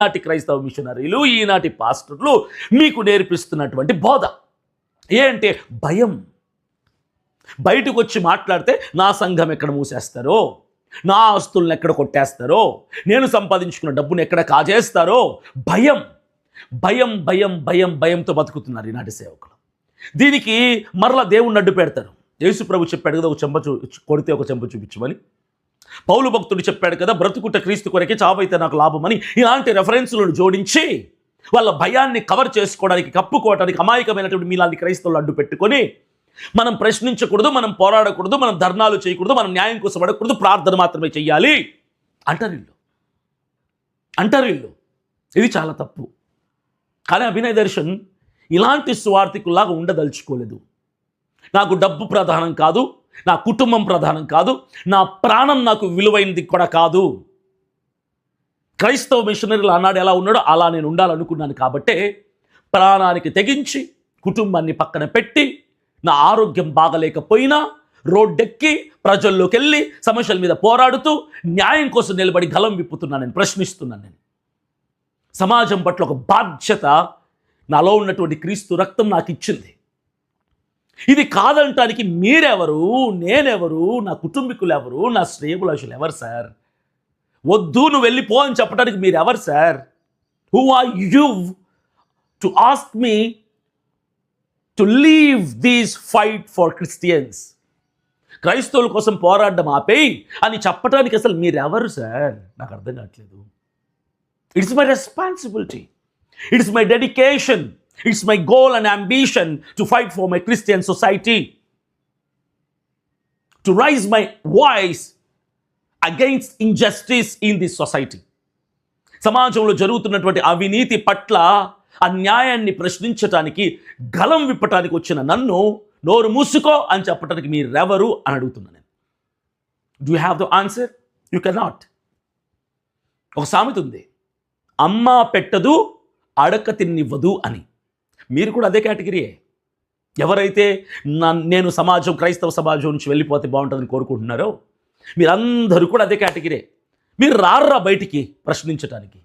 ఈనాటి క్రైస్తవ మిషనరీలు, ఈనాటి పాస్టర్లు మీకు నేర్పిస్తున్నటువంటి బోధ ఏంటి? భయం. బయటకు వచ్చి మాట్లాడితే నా సంఘం ఎక్కడ మూసేస్తారో, నా ఆస్తులను ఎక్కడ కొట్టేస్తారో, నేను సంపాదించుకున్న డబ్బును ఎక్కడ కాజేస్తారో, భయం భయం భయం భయం భయంతో బతుకుతున్నారు ఈనాటి సేవకులు. దీనికి మరలా దేవుణ్ణి అడ్డు పెడతారు. యేసు ప్రభు చెప్పాడు కదా, ఒక చెంప కొడితే ఒక చెంప చూపించమని. పౌలు భక్తుడు చెప్పాడు కదా, బ్రతుకుట క్రీస్తు కొరకే, చావైతే నాకు లాభమని. ఇలాంటి రెఫరెన్స్లను జోడించి వాళ్ళ భయాన్ని కవర్ చేసుకోవడానికి, కప్పుకోవడానికి అమాయకమైనటువంటి మీలాంటి క్రైస్తవులు అడ్డు పెట్టుకొని మనం ప్రశ్నించకూడదు, మనం పోరాడకూడదు, మనం ధర్నాలు చేయకూడదు, మనం న్యాయం కోసం అడగకూడదు, ప్రార్థన మాత్రమే చెయ్యాలి అంటారు వీళ్ళు. ఇది చాలా తప్పు. కానీ అభినయ్ దర్శన్ ఇలాంటి స్వార్థికుల్లాగా ఉండదలుచుకోలేదు. నాకు డబ్బు ప్రధానం కాదు, నా కుటుంబం ప్రధానం కాదు, నా ప్రాణం నాకు విలువైనది కూడా కాదు. క్రైస్తవ మిషనరీలు ఆనాడు ఎలా ఉన్నాడో అలా నేను ఉండాలనుకున్నాను. కాబట్టే ప్రాణానికి తెగించి కుటుంబాన్ని పక్కన పెట్టి, నా ఆరోగ్యం బాగలేకపోయినా రోడ్డెక్కి ప్రజల్లోకి వెళ్ళి సమస్యల మీద పోరాడుతూ న్యాయం కోసం నిలబడి గలం విప్పుతున్నాను, నేను ప్రశ్నిస్తున్నాను. నేను సమాజం పట్ల ఒక బాధ్యత నాలో ఉన్నటువంటి క్రీస్తు రక్తం నాకు ఇచ్చింది. ఇది కాదంటానికి మీరెవరు, నేనెవరు, నా కుటుంబీకులు ఎవరు, నా శ్రేయభిలాషులు ఎవరు సార్? వద్దు నువ్వు వెళ్ళిపో అని చెప్పడానికి మీరు ఎవరు sir? Who are you to ask me to leave this fight for Christians? క్రైస్తవుల కోసం పోరాడడం ఆపేయి అని చెప్పడానికి అసలు మీరెవరు సార్? నాకు అర్థం కావట్లేదు. It's my responsibility, it's my dedication, it's my goal and ambition to fight for my Christian society, to raise my voice against injustice in this society. సమాజంలో జరుగుతున్నటువంటి అవినీతి పట్ల, అన్యాయాన్ని ప్రశ్నించడానికి, గలం విప్పటానికి వచ్చిన నన్ను నోరు మూసుకో అని చెప్పడానికి మీరెవరు అని అడుగుతున్నాను నేను. Do you have the answer? You cannot. ఒక సామెత ఉంది, అమ్మ పెట్టదు అడక తిన్నివ్వదు అని. మీరు కూడా అదే కేటగిరీయే. ఎవరైతే నేను సమాజం, క్రైస్తవ సమాజం నుంచి వెళ్ళిపోతే బాగుంటుందని కోరుకుంటున్నారో మీరందరూ కూడా అదే కేటగిరీ. మీరు రారురా బయటికి ప్రశ్నించడానికి,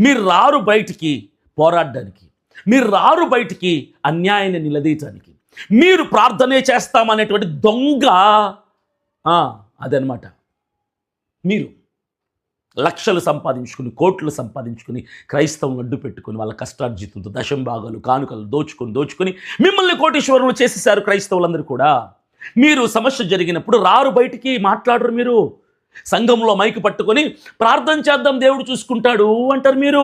మీరు రారు బయటికి పోరాడడానికి, మీరు రారు బయటికి అన్యాయాన్ని నిలదీయటానికి. మీరు ప్రార్థనే చేస్తామనేటువంటి దొంగ అదనమాట. మీరు లక్షలు సంపాదించుకుని, కోట్లు సంపాదించుకుని, క్రైస్తవం అడ్డు పెట్టుకుని వాళ్ళ కష్టార్జితంతో దశంభాగాలు, కానుకలు దోచుకొని మిమ్మల్ని కోటీశ్వరులు చేసేసారు క్రైస్తవులందరూ కూడా. మీరు సమస్య జరిగినప్పుడు రారు బయటికి, మాట్లాడరు. మీరు సంఘంలో మైకు పట్టుకొని ప్రార్థన చేద్దాం దేవుడు చూసుకుంటాడు అంటారు మీరు.